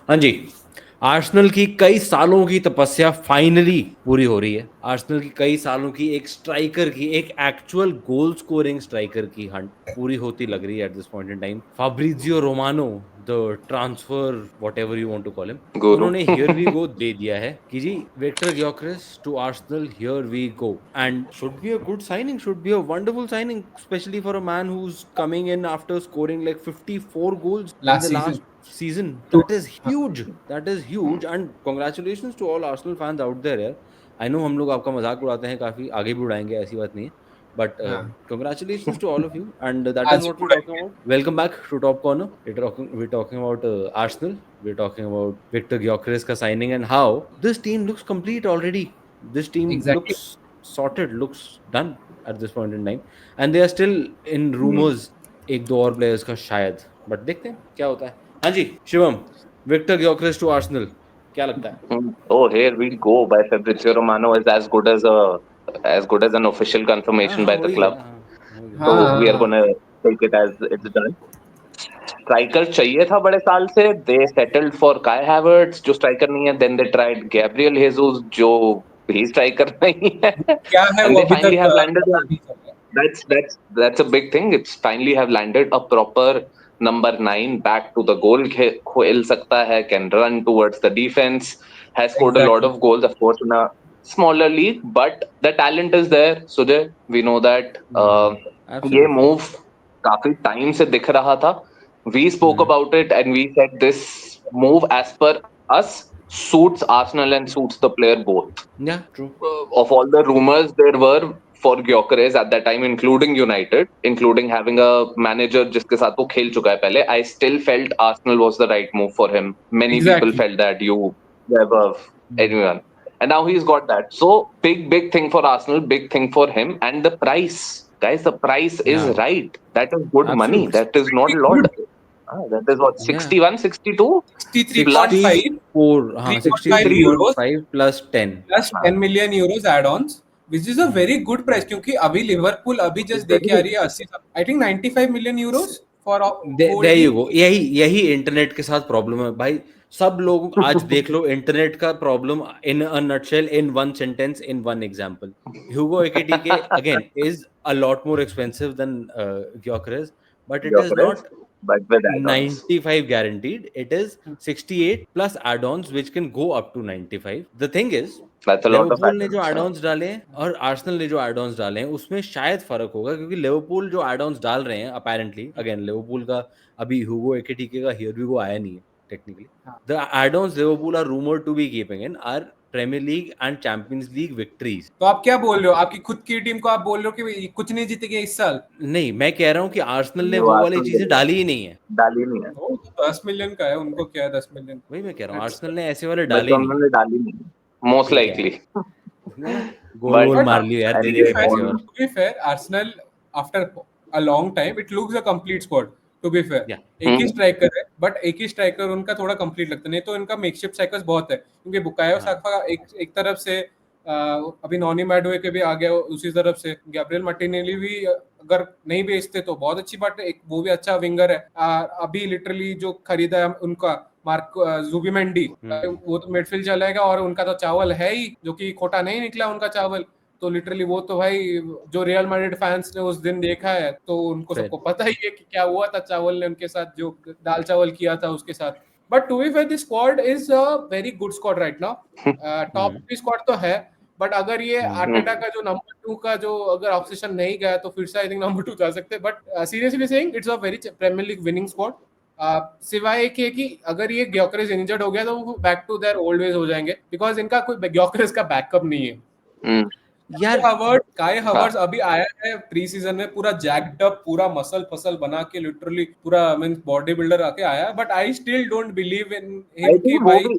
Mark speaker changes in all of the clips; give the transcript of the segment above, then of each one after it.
Speaker 1: हाँ जी, आर्सेनल की कई सालों की तपस्या फाइनली पूरी हो रही है। आर्सेनल की कई सालों की एक स्ट्राइकर की, एक एक्चुअल गोल स्कोरिंग स्ट्राइकर की हंट पूरी होती लग रही है at this point in time. Fabrizio Romano, the transfer whatever you want to call him,
Speaker 2: guru.
Speaker 1: उन्होंने हियर वी गो दे दिया है कि जी Viktor Gyokeres to Arsenal, here we go, and should be a good signing, should be a wonderful signing, especially for a man who is coming in after scoring like 54 goals in
Speaker 3: last
Speaker 1: the
Speaker 3: season
Speaker 1: last season.
Speaker 3: Two.
Speaker 1: That is huge. That is huge. And congratulations to all Arsenal fans out there यार. I know हम लोग आपका मजाक उड़ाते हैं, काफी आगे भी उड़ाएंगे, ऐसी बात नहीं है. But
Speaker 3: हाँ
Speaker 1: congratulations to all of you, and that is
Speaker 3: आज
Speaker 1: what we're talking
Speaker 3: उड़ाएंगे।
Speaker 1: about. Welcome back to Top Corner. We're talking about Arsenal. We're talking about Victor Gyökeres का signing and how this team looks complete already. This team
Speaker 3: exactly.
Speaker 1: looks sorted, looks done at this point in time, and they are still in rumors. एक दो और players का शायद, but देखते हैं क्या होता है. हाँ जी Shivam, Viktor Gyokeres to Arsenal, क्या लगता है?
Speaker 2: Oh, here we go. By Fabrizio Romano is as good as an official
Speaker 1: हाँ
Speaker 2: confirmation
Speaker 1: हाँ
Speaker 2: by
Speaker 1: हो
Speaker 2: the
Speaker 1: ही
Speaker 2: club.
Speaker 1: गया, हाँ हो ही गया.
Speaker 2: So
Speaker 3: हाँ हाँ
Speaker 2: we are
Speaker 3: हाँ
Speaker 2: gonna take it as it's done. Striker चाहिए था बड़े साल से. They settled for Kai Havertz जो स्ट्राइकर नहीं है. Then they tried Gabriel Jesus जो भी स्ट्राइकर नहीं है.
Speaker 3: क्या है
Speaker 2: एंड
Speaker 3: वो
Speaker 2: दे
Speaker 3: अभी
Speaker 2: फाइनली
Speaker 3: तक
Speaker 2: हैव लैंडेड.
Speaker 3: पता नहीं चल रहा।
Speaker 2: That's a big thing. It's finally have landed a proper number 9 back to the goal. खेल सकता है, can run towards the defense, has scored a lot
Speaker 3: exactly.
Speaker 2: of goals, of course, in a smaller league, but the talent is there. Sujay, we know that. ये
Speaker 1: absolutely.
Speaker 2: move काफी time से दिख रहा था. We spoke about it and we said this move, as per us, suits Arsenal and suits the player both.
Speaker 1: या true.
Speaker 2: Of all the rumors there were for Gyökeres at that time, including United, including having a manager जिसके साथ वो खेल चुका है पहले, I still felt Arsenal was the right move for him. Many people
Speaker 3: exactly.
Speaker 2: felt that, you, Weber, anyone. And now he's got that. So big thing for Arsenal, big thing for him, and the price, guys, the price
Speaker 1: या
Speaker 2: is right. That is good money.
Speaker 1: Absolutely.
Speaker 2: That is not a
Speaker 3: good.
Speaker 2: lot. That is what,
Speaker 1: या
Speaker 2: 61, 62 plus
Speaker 3: 63.5,
Speaker 1: 64, हाँ
Speaker 3: 3.5
Speaker 2: 3.
Speaker 3: Euros
Speaker 1: 63.5 plus 10.
Speaker 3: Plus 10 million euros add ons, which is a very good price, क्योंकि अभी Liverpool अभी just they के आ रही है 80, I think 95 million euros for whole
Speaker 1: their you
Speaker 3: team.
Speaker 1: Go. यही यही इंटरनेट के साथ प्रॉब्लम है भाई. सब लोग आज देख लो इंटरनेट का problem in a nutshell, in one sentence, in one example. Hugo एकिटिके again is a lot more expensive than Gyökeres, but it is
Speaker 2: Gyökeres,
Speaker 1: not
Speaker 2: but with add-ons.
Speaker 1: 95 guaranteed. It is 68 plus add-ons which can go up to 95. The thing is,
Speaker 2: That's a lot of
Speaker 1: Liverpool ने जो
Speaker 2: add-ons.
Speaker 1: Add-ons डाले हैं और Arsenal ने जो add-ons डाले हैं उसमें शायद फर्क होगा, क्योंकि लिवरपूल जो एड-ऑन्स डाल रहे हैं अपेरेंटली, अगेन लिवरपूल का अभी ह्यूगो एकिटिके का हियर वी गो आया नहीं है technically. The add ons Liverpool are rumoured to be keeping in are Premier League and Champions League victories.
Speaker 3: तो आप क्या बोल रहे हो, आपकी खुद की टीम को आप बोल रहे हो कि कुछ नहीं जीतेगी इस साल?
Speaker 1: नहीं, मैं कह रहा हूँ कि आर्सेनल ने
Speaker 2: जो
Speaker 1: वो वाली
Speaker 2: आर्सेनल
Speaker 1: चीजें डाली ही नहीं है.
Speaker 2: डाली नहीं है.
Speaker 3: वो तो 10 मिलियन का है, उनको क्या है 10 मिलियन।
Speaker 1: वही मैं कह रहा हूँ,
Speaker 3: That's
Speaker 1: आर्सेनल ने ऐसे वाले डाले
Speaker 2: वैसे
Speaker 1: ही नहीं है.
Speaker 2: उन्होंने डाली नहीं है, मोस्ट
Speaker 1: तो क्या है,
Speaker 2: लाइकली.
Speaker 1: गोल
Speaker 2: बट
Speaker 1: वोल
Speaker 3: but
Speaker 1: मार लियो यार, दे
Speaker 2: एनीवे
Speaker 1: दिए पैसे और.
Speaker 3: to be fair, Arsenal after a long time it looks a complete squad. To be fair,
Speaker 1: या
Speaker 3: एक ही स्ट्राइकर है, बट एक ही स्ट्राइकर उनका थोड़ा कंप्लीट लगता है, नहीं तो इनका मेकशिफ्ट स्ट्राइकर्स बहुत है, क्योंकि बुकायो
Speaker 1: हाँ
Speaker 3: साका एक तरफ से अभी नॉनी मैडवे के भी आ गया उसी तरफ से, गैब्रियल मार्टिनेली भी अगर नहीं बेचते तो बहुत अच्छी बात है, एक वो भी अच्छा विंगर है। अभी लिटरली जो खरीदा है उनका मार्क जुबिमेंडी, वो तो मिडफील्ड चलेगा, और उनका तो चावल है ही, जो कि खोटा नहीं निकला उनका चावल। तो लिटरली वो तो भाई जो रियल मैड्रिड फैंस ने उस दिन देखा है तो उनको
Speaker 1: फिर
Speaker 3: सबको पता ही है कि क्या हुआ था चावल ने उनके साथ, जो दाल चावल किया था उसके साथ। But to be fair this squad is a very good squad right now, top भी स्क्वाड तो है, बट अगर ये आर्टेटा का जो नंबर 2 का जो अगर ऑब्सेशन नहीं गया तो फिर से आई थिंक नंबर 2 जा सकते हैं। But seriously saying it's a very Premier League winning squad, सिवाय एक है कि अगर ये ग्योकेरेस इंजर्ड हो गया तो वो back to their old ways हो जाएंगे, बिकॉज इनका कोई ग्योकेरेस का बैकअप नहीं है।
Speaker 1: यार.
Speaker 3: काय हवर्ट्स अभी आया है प्री सीजन में पूरा जैक्ड अप, पूरा मसल फसल बना के, लिटरली पूरा मींस बॉडी बिल्डर आके आया, but I still don't believe in
Speaker 2: I
Speaker 3: him कि
Speaker 2: थिंक वो
Speaker 3: भाई।
Speaker 2: भी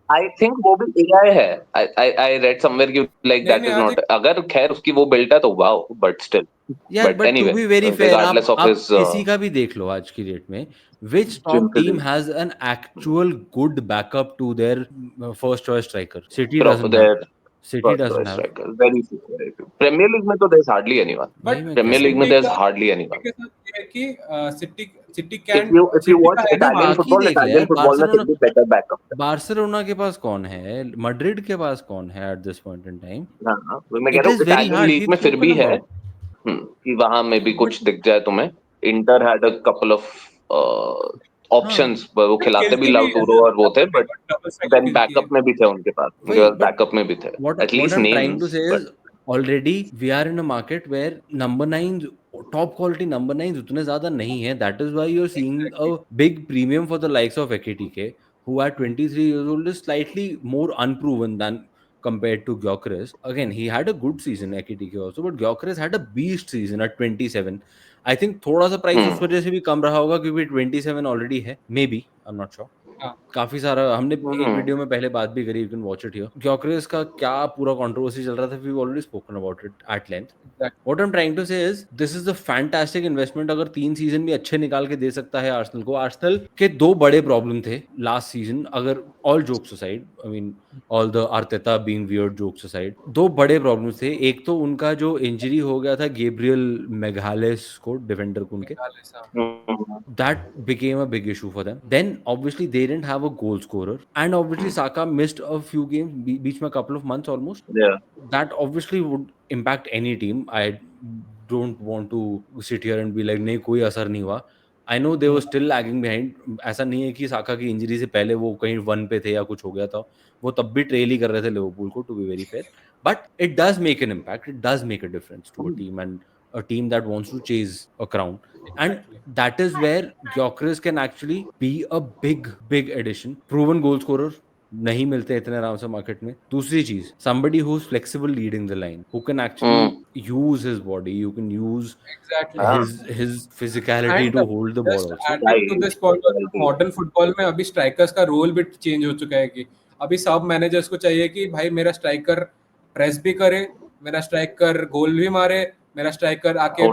Speaker 2: आई थिंक वो भी एआई है. आई रेड समवेयर कि लाइक
Speaker 3: नहीं
Speaker 2: दैट
Speaker 3: नहीं
Speaker 2: इज
Speaker 3: आई
Speaker 2: नॉट,
Speaker 3: थिंक
Speaker 2: अगर खैर उसकी वो बिल्ट है तो वाओ, बट स्टिल.
Speaker 1: यार
Speaker 2: but
Speaker 1: but to
Speaker 2: anyway,
Speaker 1: be very fair,
Speaker 2: regardless of
Speaker 1: आप
Speaker 2: हिज
Speaker 1: किसी का भी देख लो आज की डेट में, which
Speaker 2: gym
Speaker 1: top team
Speaker 2: physique,
Speaker 1: has an actual good backup to their first choice striker? City
Speaker 2: proper
Speaker 1: doesn't have. City
Speaker 2: first
Speaker 1: doesn't
Speaker 2: choice
Speaker 1: have.
Speaker 2: striker. Very few. Very few. Premier League में तो there's hardly anyone.
Speaker 1: वही
Speaker 3: but
Speaker 1: मैं कह
Speaker 2: Premier
Speaker 1: रहा
Speaker 2: League
Speaker 1: हूँ.
Speaker 2: में there's hardly anyone.
Speaker 3: के साथ ये है कि city city
Speaker 2: If
Speaker 3: can
Speaker 2: you
Speaker 3: city
Speaker 2: watch
Speaker 3: का है ना
Speaker 2: Italian
Speaker 1: बाकी देख ले यार,
Speaker 2: football में फिर भी better backup है.
Speaker 1: बार्सिलोना के पास कौन है, मैड्रिड के पास कौन है at this point in time.
Speaker 2: हाँ, मैं कह
Speaker 1: इट
Speaker 2: रहा हूँ
Speaker 1: is very
Speaker 2: Italian
Speaker 1: hard,
Speaker 2: league
Speaker 1: वीव
Speaker 2: में फिर भी
Speaker 1: स्पोकन
Speaker 2: है
Speaker 1: अबाउट.
Speaker 2: कि वहां में भी कुछ दिख जाए तुम्हें. Inter had a couple of options, वो खिलाते भी लाउटूरो और वो थे, but then backup में भी थे उनके पास. उनके पास backup में भी थे. At
Speaker 1: What
Speaker 2: least
Speaker 1: I'm trying to
Speaker 2: names.
Speaker 1: say
Speaker 2: But
Speaker 1: is already we are in a market where number nines, top quality number nines उतने ज़्यादा नहीं है. That is why you're seeing a big premium for the likes of Ekitike, who at 23 years old is slightly more unproven than compared to Gyökeres. Again, he had a good season, Ekitike also, but Gyökeres had a beast season at 27. I think थोड़ा सा price उस वजह से भी कम रहा होगा क्योंकि 27 already है, may be, I am not sure. काफी सारा हमने एक वीडियो में पहले बात भी करी, you can watch it here. Gyokeres का क्या पूरा कंट्रोवर्सी चल रहा था, we already spoken about it at length. What I am trying to say is this is the fantastic investment. अगर 3 सीजन भी अच्छे निकाल के दे सकता है आर्सेनल को. आर्सेनल के 2 बड़े प्रॉब्लम थे लास्ट सीजन, अगर all jokes aside, I mean all the Arteta being weird jokes aside, 2 बड़े प्रॉब्लम्स थे. एक तो उनका जो इंजरी हो गया था गैब्रियल मैगालेस को, डिफेंडर को उनके, that became a big issue for them. Then obviously they didn't have a goal scorer, and obviously Saka missed a few games, beach में a couple of months almost.
Speaker 2: yeah.
Speaker 1: That obviously would impact any team. I don't want to sit here and be like नहीं कोई असर नहीं हुआ. I know they were still lagging behind. ऐसा नहीं है कि साका की इंजरी से पहले वो कहीं 1 पे थे या कुछ हो गया था. वो तब भी ट्रेल ही कर रहे थे लिवरपूल को, to be very fair. But it does make an impact. It does make a difference to a team, and a team that wants to chase a crown. And that is where Gyökeres can actually be a big addition. Proven goal scorer नहीं मिलते इतने आराम से market में. दूसरी चीज, somebody who's flexible leading the line, who can actually use his body, you can use his physicality
Speaker 3: And
Speaker 1: to hold the ball
Speaker 3: just
Speaker 1: also.
Speaker 3: adding to this point, modern football में अभी strikers का role भी change हो चुका है कि अभी सब मैनेजर्स को चाहिए कि भाई मेरा स्ट्राइकर प्रेस भी करे, मेरा स्ट्राइकर गोल भी मारे, मेरा स्ट्राइकर आके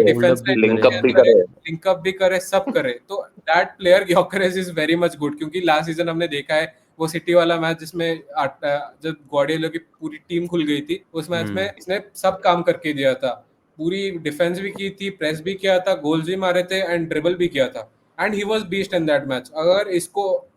Speaker 3: डिफेंस में लिंकअप भी करे, सब करे. तो that player Gyokeres is very much good, क्योंकि लास्ट सीजन हमने देखा है वो सिटी वाला मैच जिसमें जब ग्वार्डियोला की पूरी टीम खुल गई थी, उस मैच में इसने सब काम करके दिया था. पूरी डिफेंस भी की थी, प्रेस भी किया था, गोल्स भी मारे थे एंड ड्रिबल भी किया था. And he was beast in that match.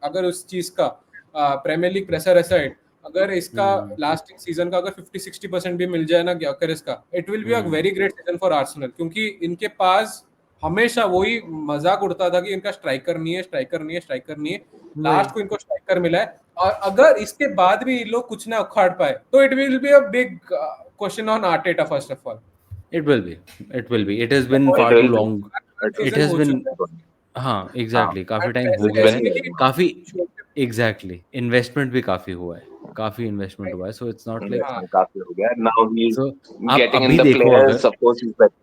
Speaker 3: अगर उस चीज का प्रीमियर लीग प्रेशर असाइड, अगर इसका लास्ट सीजन का अगर 50-60% भी मिल जाए ना ग्योकेरेस का, it will be a very great season for Arsenal. क्योंकि इनके पास हमेशा वही मजाक उड़ता था कि इनका स्ट्राइकर नहीं है. लास्ट को इनको स्ट्राइकर मिला है, और अगर इसके बाद भी लोग कुछ ना उखाड़ पाए तो it will be a big question on Arteta first of all.
Speaker 1: It will be. It has been far too long. It has been. हाँ, exactly. काफी टाइम हो गया है. काफी exactly. Investment भी काफी हुआ है. काफी investment हुआ है. So it's not like.
Speaker 2: काफी हो गया. Now he's getting in
Speaker 1: अभी
Speaker 2: the
Speaker 1: देखो
Speaker 2: players.
Speaker 1: अगर.
Speaker 2: Of course he's like.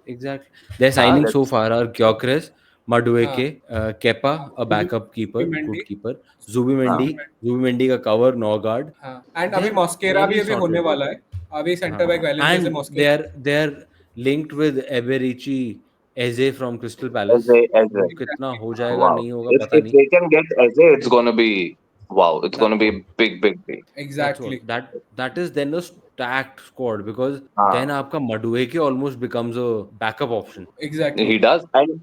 Speaker 1: Exactly. Their signing so far are Gyökeres, Madueke, Kepa, a backup keeper, good keeper, Zubimendi का cover, Norgard.
Speaker 3: And अभी मॉस्केरा भी अभी होने वाला है. अभी सेंटर बैक वैलेंसिया से मॉस्केरा.
Speaker 1: And they're linked with Eberici Eze from Crystal Palace. कितना हो जाएगा नहीं होगा पता नहीं.
Speaker 2: If they can get Eze, it's gonna be wow. It's gonna be big.
Speaker 3: Exactly.
Speaker 1: That is then a stacked squad, because then आपका Madueke almost becomes a backup option.
Speaker 3: Exactly.
Speaker 2: He does. And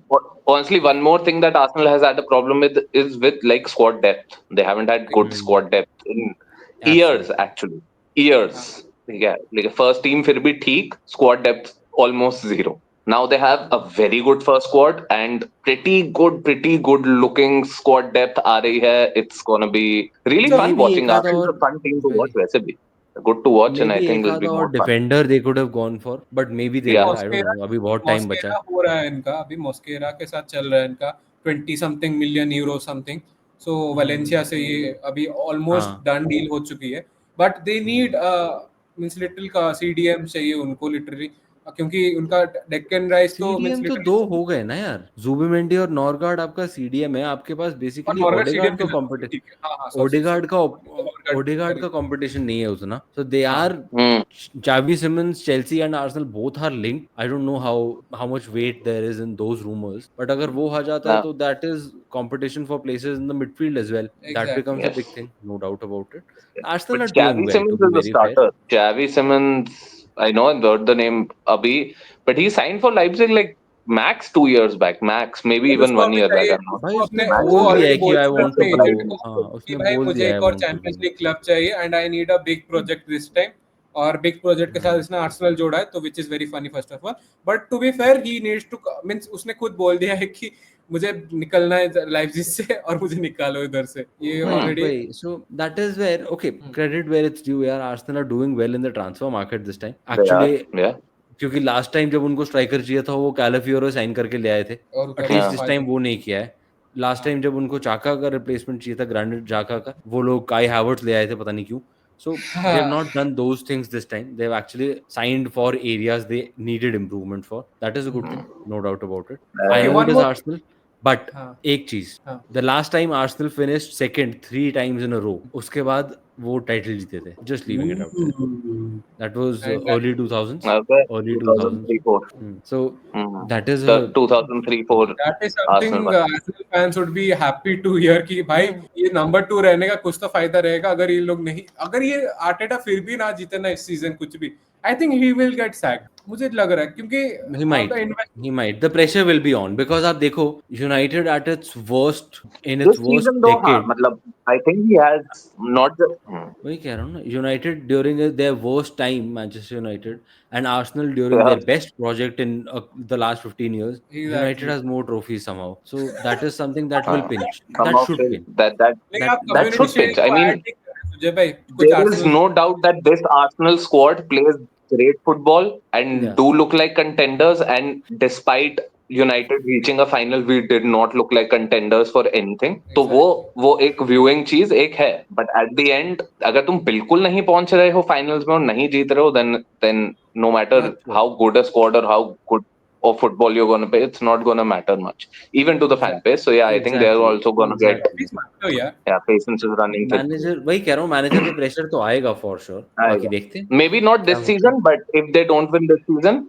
Speaker 2: honestly, one more thing that Arsenal has had a problem with is with like squad depth. They haven't had good squad depth in years, actually. Years. Yeah, like first team फिर भी ठीक, squad depth almost zero. Now they have a very good first squad and pretty good looking squad depth आ रही है. It's gonna be really fun watching Arsenal. It's a fun team to watch वैसे भी. Good to watch, and I think will be more fun.
Speaker 1: Defender they could have gone for, but maybe they will. I don't know. अभी बहुत time बचा है.
Speaker 3: हो रहा है इनका, अभी मॉस्केरा के साथ चल रहा है इनका 20 something million euro something. So Valencia से ये अभी almost done deal हो चुकी है. But they need means little का CDM चाहिए उनको लिटरली, क्योंकि उनका डेक्कन राइस तो
Speaker 1: CDM तो 2 हो गए ना यार. जुबिमेंडी और नॉर्गार्ड आपका CDM है. आपके पास बेसिकली ओडेगार्ड का कंपटीशन. ओडेगार्ड का ओडेगार्ड का कंपटीशन नहीं है उतना, so they
Speaker 3: हाँ।
Speaker 1: are Xavi Simons, Chelsea and Arsenal both are linked. I don't know how much weight there is in those rumors, but अगर वो आ जाता है तो that is competition for places in the midfield as well. That
Speaker 3: Exactly.
Speaker 1: becomes a
Speaker 2: Yes.
Speaker 1: big thing, no doubt about it. Arsenal
Speaker 2: But
Speaker 1: are doing
Speaker 2: Xavi
Speaker 1: well, to
Speaker 2: Simons
Speaker 1: be
Speaker 2: is a
Speaker 1: very fair.
Speaker 2: starter. Xavi Simons, I know I heard the name Abhi, but he signed for Leipzig like max 2 years back, max maybe even
Speaker 3: उसको
Speaker 2: 1
Speaker 3: अभी
Speaker 2: year back.
Speaker 3: चाहिए,
Speaker 2: I'm not.
Speaker 1: भाई
Speaker 3: उसको
Speaker 1: उसने
Speaker 3: अपने वो
Speaker 1: बोल दिया है
Speaker 3: ऑलरेडी
Speaker 1: कि
Speaker 3: बोल
Speaker 1: I
Speaker 3: चुका है
Speaker 1: want
Speaker 3: अपने
Speaker 1: to
Speaker 3: एजेंट
Speaker 1: go.
Speaker 3: को
Speaker 1: हाँ,
Speaker 3: कि
Speaker 1: उसने
Speaker 3: भाई
Speaker 1: बोल
Speaker 3: मुझे
Speaker 1: दिया है
Speaker 3: एक
Speaker 1: I
Speaker 3: और
Speaker 1: want to
Speaker 3: Champions
Speaker 1: go.
Speaker 3: League club चाहिए and I need a big project this time, और बिग प्रोजेक्ट के साथ इसने आर्सेनल जोड़ा है, तो which is very funny first of all, but to be fair he needs to means उसने खुद बोल दिया है कि मुझे निकलना है लाइप्जिग से और मुझे निकालो इधर से, ये already.
Speaker 1: Wait, so that is where, okay, credit where it's due यार, Arsenal are doing well in the transfer market this time.
Speaker 2: They are,
Speaker 1: Actually,
Speaker 2: yeah.
Speaker 1: क्योंकि लास्ट टाइम जब उनको स्ट्राइकर चाहिए था वो कैलाफियोरो साइन करके ले आए थे,
Speaker 3: और कर
Speaker 1: एटलीस्ट
Speaker 3: रहा
Speaker 1: दिस
Speaker 3: है।
Speaker 1: टाइम वो नहीं किया है. लास्ट टाइम जब उनको चाका का रिप्लेसमेंट चाहिए था, ग्रैंड जाका का, वो लोग काई हैवर्ट्स ले आए थे, पता नहीं क्यों. So they have not done those things this time. They have actually signed for areas they needed improvement for. That is a good thing, no doubt about it. I
Speaker 3: Okay,
Speaker 1: know
Speaker 3: one
Speaker 1: it is
Speaker 3: more.
Speaker 1: Arsenal, but
Speaker 3: हाँ,
Speaker 1: एक चीज,
Speaker 3: हाँ.
Speaker 1: the last time Arsenal finished second 3 times in a row, उसके बाद वो title जीते थे. Just leaving it out there.
Speaker 3: Ooh.
Speaker 1: That was
Speaker 3: And that,
Speaker 1: early 2000s.
Speaker 2: Okay.
Speaker 1: Early 2000s.
Speaker 2: 2003-4.
Speaker 1: So that is
Speaker 2: The
Speaker 1: a
Speaker 2: 2003-4
Speaker 3: that is
Speaker 2: Arsenal
Speaker 3: something
Speaker 2: one.
Speaker 3: Arsenal fans would be happy to hear कि भाई ये number 2 रहने का कुछ तो फायदा रहेगा, अगर ये लोग नहीं, अगर ये आर्टेटा फिर भी ना जीते ना इस सीजन कुछ भी, I think he will get sacked, मुझे लग रहा है, क्योंकि
Speaker 1: he might. He might. The pressure will be on because आप देखो United at its worst in its
Speaker 2: This
Speaker 1: worst
Speaker 2: season though, हाँ,
Speaker 1: decade.
Speaker 2: मतलब I think he has not just.
Speaker 1: वही कह रहा हूँ ना, United during their worst time, Manchester United, and Arsenal during
Speaker 2: Yeah.
Speaker 1: their best project in the last 15 years,
Speaker 3: Exactly.
Speaker 1: United has more trophies somehow. So that is something that will pinch. That
Speaker 2: Somehow
Speaker 1: should pinch.
Speaker 2: that
Speaker 3: लेकिन आप
Speaker 1: That
Speaker 3: community
Speaker 2: should
Speaker 3: shield
Speaker 2: pinch. I
Speaker 3: को
Speaker 2: mean,
Speaker 3: add नहीं कर रहे सुजय भाई, कुछ
Speaker 2: there is
Speaker 3: Arsenal
Speaker 2: no doubt that this Arsenal squad plays great football and
Speaker 1: Yeah.
Speaker 2: do look like contenders. And despite United reaching a final, we did not look like contenders for anything. तो वो एक viewing चीज एक है. But at the end, अगर तुम बिल्कुल नहीं पहुंच रहे हो finals में और नहीं जीत रहे हो, then no matter how good a squad or how good of football you're gonna play, it's not gonna matter much, even to the fan base. So yeah, I think they're also gonna get. Yeah, patience is running thin.
Speaker 1: Manager, वही कह रहा हूँ, manager पे pressure तो आएगा for sure. बाकी देखते हैं
Speaker 2: Maybe not
Speaker 1: क्या
Speaker 2: this
Speaker 1: होता है.
Speaker 2: season, but if they don't win this season,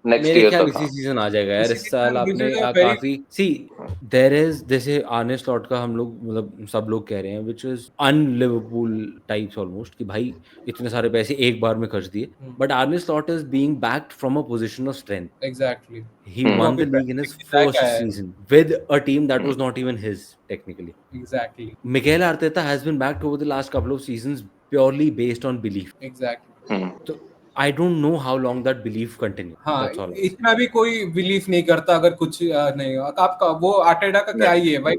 Speaker 2: next
Speaker 1: मेरे
Speaker 2: year
Speaker 1: ख्याल
Speaker 2: तक
Speaker 1: इसी
Speaker 2: हाँ.
Speaker 1: सीजन आ जाएगा यार.
Speaker 3: इसी
Speaker 1: इस साल
Speaker 3: season, which
Speaker 1: आपने
Speaker 3: is a very-
Speaker 1: काफी सी देयर इज, जैसे आर्ने स्लॉट का हम लोग मतलब सब लोग कह रहे हैं, विच इज अनलिवरपूल टाइप्स ऑलमोस्ट, कि भाई इतने सारे पैसे एक बार में खर्च दिए. But आर्ने slot is being backed from a position of strength.
Speaker 3: Exactly.
Speaker 1: He won the league in his first season with a team that was not even his technically.
Speaker 3: Exactly.
Speaker 1: Mikel Arteta has been backed over the last couple of seasons purely based on belief.
Speaker 3: Exactly.
Speaker 1: So I don't know how long that belief continues.
Speaker 3: हाँ,
Speaker 1: That's all.
Speaker 3: इतना भी कोई belief नहीं करता अगर कुछ नहीं हो. आपका वो आर्टेटा का क्या ही है भाई,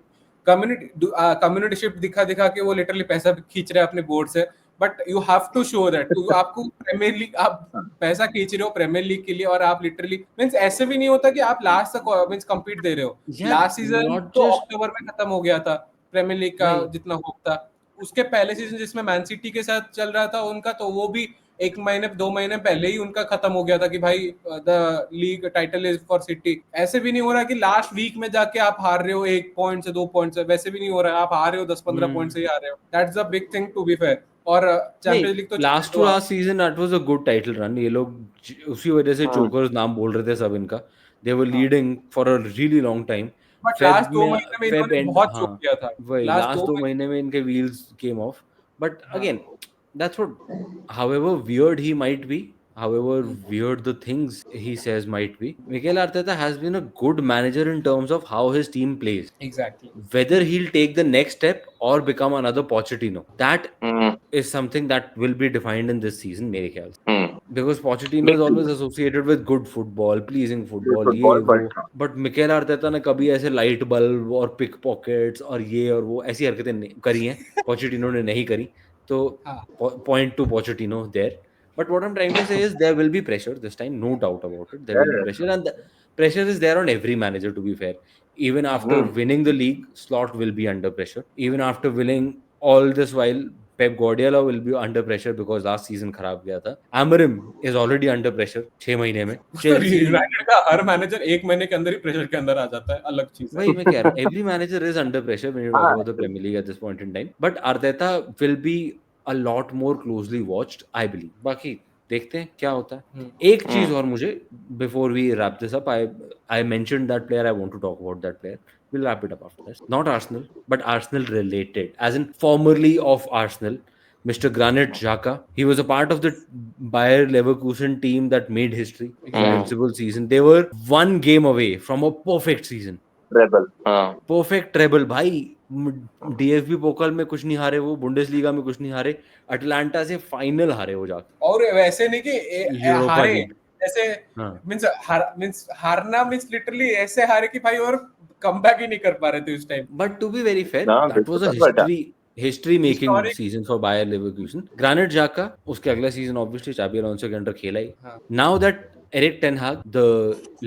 Speaker 3: कम्युनिटी शिप दिखा दिखा के वो लिटरली पैसा खींच रहे हैं अपने बोर्ड से, but you have to show that आपको प्रीमियर लीग, आप पैसा खींच रहे हो प्रीमियर लीग के लिए, और आप लिटरली मींस ऐसे भी नहीं होता कि आप लास्ट तक मींस कम्पीट दे रहे हो. लास्ट सीजन तो अक्टूबर में खत्म हो गया था प्रीमियर लीग का जितना होप था. उसके पहले सीजन जिसमें मैन सिटी के साथ चल रहा था उनका, तो वो भी 1 महीने 2 महीने पहले ही उनका खत्म हो गया था कि भाई the league title is for city. ऐसे भी नहीं हो रहा कि लास्ट वीक में जाके आप हार रहे हो 1 पॉइंट से 2 पॉइंट से, वैसे भी नहीं हो रहा है, आप हार रहे हो 10-15 पॉइंट से ही हार रहे हो. That's a big thing to be fair. और चैंपियंस लीग तो
Speaker 1: last to last season that was a good title run. ये लोग उसी वजह से चोकर्स नाम बोल रहे थे सब इनका. They were leading for a really long time.
Speaker 3: But last 2 महीने में इन्होंने बहुत चोक किया था.
Speaker 1: लास्ट 2 महीने में इनके wheels came of. But again that's what, however weird he might be, however weird the things he says might be, Mikel Arteta has been a good manager in terms of how his team plays.
Speaker 3: Exactly.
Speaker 1: Whether he'll take the next step or become another Pochettino, that is something that will be defined in this season मेरे ख्याल से. Because Pochettino is always associated with good football, pleasing football, ये वो. But Mikel Arteta ने कभी ऐसे light bulb और pick pockets और ये और वो ऐसी हरकतें करी हैं. Pochettino ने नहीं करी. So point to Pochettino there. But what I'm trying to say is there will be pressure this time, no doubt about it. There will be pressure, and the pressure is there on every manager, to be fair. Even after winning the league, Slot will be under pressure. Even after winning all this while, Pep Guardiola will be under pressure because last season खराब गया था. Amorim is already under pressure 6 महीने में.
Speaker 3: United का हर manager 1 महीने के अंदर ही pressure के अंदर आ जाता है, अलग चीज है.
Speaker 1: वही मैं कह रहा हूँ, every manager is under pressure when you talk about the Premier League at this point in time. But Arteta will be a lot more closely watched, I believe. बाकी देखते हैं क्या होता है. एक चीज और मुझे, before we wrap this up, I mentioned that player. I want to talk about that player. We'll wrap it up after this. Not Arsenal, but Arsenal related, as in formerly of Arsenal, Mr. Granit Xhaka. He was a part of the Bayer Leverkusen team that made history. Invincible season. They were one game away from a perfect season.
Speaker 2: Rebel. हाँ.
Speaker 1: Perfect treble भाई. DFB पोकल में कुछ नहीं हारे वो, Bundesliga में कुछ नहीं हारे, अटलांटा से फाइनल हारे वो जाके.
Speaker 3: और वैसे नहीं कि
Speaker 1: यूरोपा
Speaker 3: हारे
Speaker 1: लीग.
Speaker 3: ऐसे,
Speaker 1: हाँ.
Speaker 3: मींस हारना मींस लिटरली ऐसे हारे कि भाई और कमबैक ही नहीं कर पा रहे थे उस time.
Speaker 1: But to be very fair,
Speaker 2: हाँ,
Speaker 1: दैट वाज अ
Speaker 2: बिल्कुल
Speaker 1: history making
Speaker 3: Historic.
Speaker 1: Season for Bayer Leverkusen. Granit Xhaka उसके अगला सीजन ऑब्वियसली चाबी अलोंसो के अंडर खेला ही.
Speaker 3: हाँ.
Speaker 1: Now that Eric Ten Hag, the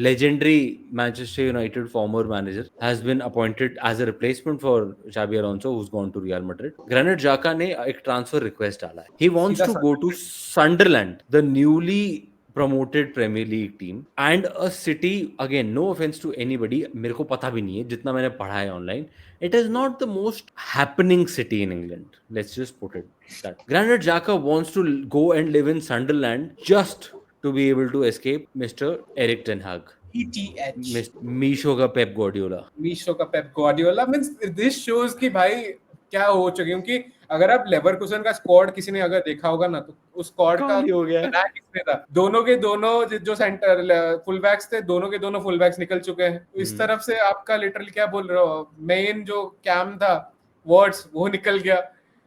Speaker 1: legendary Manchester United former manager, has been appointed as a replacement for Xabi Alonso, who's gone to Real Madrid. Granit Xhaka ने एक transfer request डाला है. He wants
Speaker 3: सीधा
Speaker 1: to go to Sunderland, the newly promoted Premier League team, and a city, again, no offense to anybody, मेरे को पता भी नहीं है, जितना मैंने पढ़ा है online, it is not the most happening city in England. Let's just put it that. Granit Xhaka wants to go and live in Sunderland just to be able to escape Mr. Eric Ten Hag.
Speaker 3: ETH.
Speaker 1: Meesho का Pep Guardiola.
Speaker 3: Meesho का Pep Guardiola. Means this shows कि भाई क्या हो चुके, क्योंकि अगर आप लेवरकुसन का स्क्वाड किसी ने अगर देखा होगा ना, तो उस स्क्वाड का
Speaker 1: हो गया
Speaker 3: बनाया किसने था. दोनों के दोनों जो सेंटर फुल बैक्स थे, दोनों के दोनों फुल बैक्स निकल चुके हैं. इस तरफ से आपका लिटरली क्या बोल रहा हो, मेन जो कैम था वर्ड्स वो निकल गया,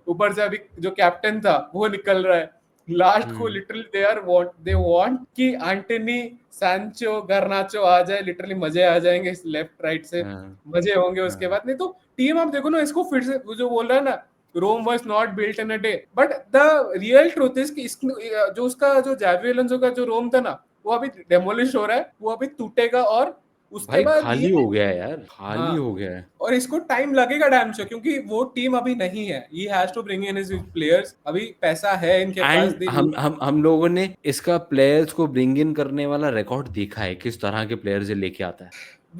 Speaker 3: ऊपर से अभी जो कैप्टन था वो निकल रहा है. लास्ट को लिटरली दे वांट कि एंटनी, सैंचो, गर्नाचो आ जाए, लिटरली मजे आ जाएंगे लेफ्ट राइट से, मजे होंगे उसके बाद. नहीं तो टीम आप देखो ना, इसको फिर से जो बोल रहा है ना, Rome was not built in a day, but the real truth is कि जो उसका जो जावी एलोंसो का जो रोम था ना, वो अभी डेमोलिश हो रहा है, वो अभी टूटेगा और उसके बाद
Speaker 1: खाली हो गया यार, खाली हो गया है.
Speaker 3: और इसको टाइम लगेगा डैम श्योर, क्योंकि वो टीम अभी नहीं है. He has to bring in his players. अभी पैसा है इनके पास.
Speaker 1: हम लोगों ने इसका प्लेयर्स को ब्रिंग इन करने वाला रिकॉर्ड देखा है, किस तरह के प्लेयर्स लेके आता है.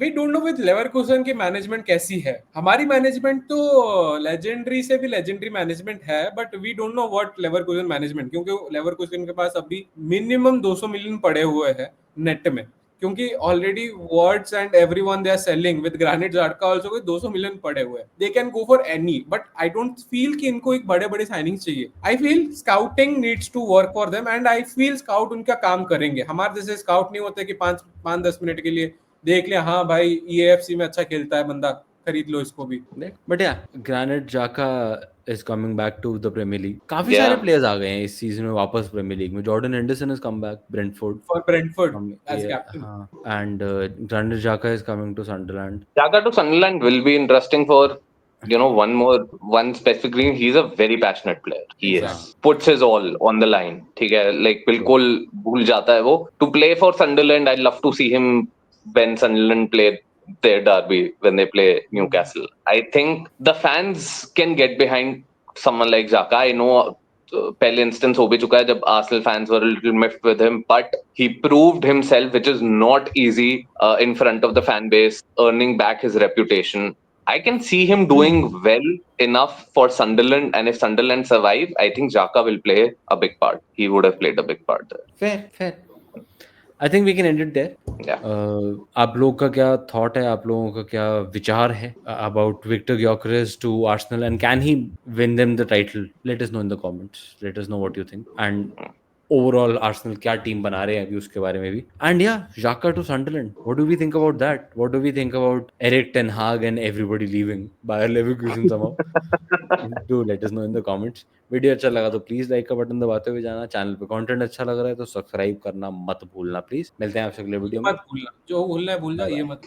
Speaker 3: We don't know with Leverkusen की मैनेजमेंट कैसी है. हमारी मैनेजमेंट तो लेजेंडरी से भी लेजेंडरी मैनेजमेंट है, but we don't know what Leverkusen management, क्योंकि लेवरकुसन के पास अभी मिनिमम 200 मिलियन पड़े हुए हैं नेट में, क्योंकि already words and everyone they are selling with Granit ज़ाटका आल्सो कोई 200 मिलियन पड़े हुए हैं. They can go for any, but I don't feel कि इनको एक बड़े बड़े साइनिंग्स चाहिए. I feel scouting needs to work for them, and I feel scout उनका काम करेंगे. हमारे जैसे स्काउट नहीं होते कि 5-10 मिनट के लिए देख लिया, हाँ भाई EAFC में अच्छा खेलता है बंदा, खरीद लो इसको भी.
Speaker 1: बट या ग्रानिट जाका is coming back to the Premier League. काफी सारे प्लेयर्स आ गए हैं इस सीजन में वापस प्रीमियर लीग में. Jordan Henderson has come back
Speaker 3: for Brentford as captain.
Speaker 1: And Granit Xhaka is coming to Sunderland.
Speaker 2: Xhaka to Sunderland will be interesting for, you know, one specific reason. He's a very passionate player. He is puts his all on the line. ठीक है, like बिल्कुल भूल जाता है वो. To play for Sunderland, I'd love to see him when Sunderland play their derby, when they play Newcastle. I think the fans can get behind someone like Xhaka. I know पहले instance हो भी चुका है जब Arsenal fans were a little miffed with him, but he proved himself, which is not easy in front of the fan base, earning back his reputation. I can see him doing well enough for Sunderland, and if Sunderland survive, I think Xhaka will play a big part. He would have played a big part there.
Speaker 1: Fair. I think we can end it there.
Speaker 2: Yeah.
Speaker 1: आप लोग का क्या thought है, आप लोगों का क्या विचार है about Victor Gyökeres to Arsenal, and can he win them the title? Let us know in the comments. Let us know what you think. And overall Arsenal क्या टीम बना रहे हैं अभी, उसके बारे में भी. And yeah, Xhaka to Sunderland. What do we think about that? What do we think about Eric Ten Hag and everybody leaving Bayer Leverkusen somehow? Do let us know in the comments. Video अच्छा लगा तो please like का button दबाते हुए जाना. Channel पे content अच्छा लग रहा है तो सब्सक्राइब करना मत भूलना प्लीज. मिलते हैं आपसे अगले वीडियो में.
Speaker 3: मत भूलना, जो भूलना है भूल जा, ये मत